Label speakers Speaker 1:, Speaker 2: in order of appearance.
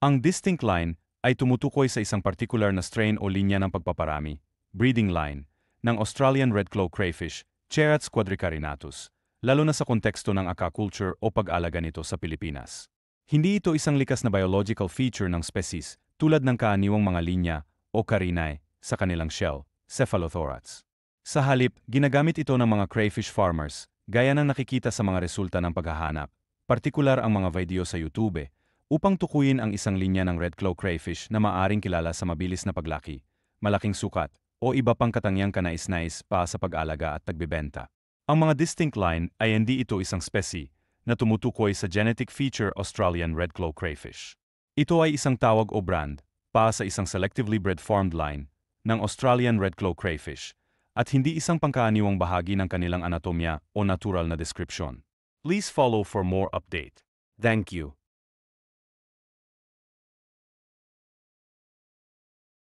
Speaker 1: Ang distinct line ay tumutukoy sa isang particular na strain o linya ng pagpaparami, breeding line, ng Australian red-claw crayfish, Cherats quadricarinatus, lalo na sa konteksto ng aquaculture o pag-alaga nito sa Pilipinas. Hindi ito isang likas na biological feature ng species tulad ng kaaniwang mga linya o carinae sa kanilang shell, cephalothorax. Sa halip, ginagamit ito ng mga crayfish farmers, gaya ng nakikita sa mga resulta ng paghahanap, partikular ang mga video sa YouTube, upang tukuyin ang isang linya ng red-claw crayfish na maaring kilala sa mabilis na paglaki, malaking sukat, o iba pang katangiang kanais-nais pa sa pag-alaga at tagbebenta. Ang mga distinct line ay hindi ito isang specie na tumutukoy sa genetic feature Australian red-claw crayfish. Ito ay isang tawag o brand pa sa isang selectively bred formed line ng Australian red-claw crayfish at hindi isang pangkaaniwang bahagi ng kanilang anatomya o natural na description. Please follow for more update. Thank you.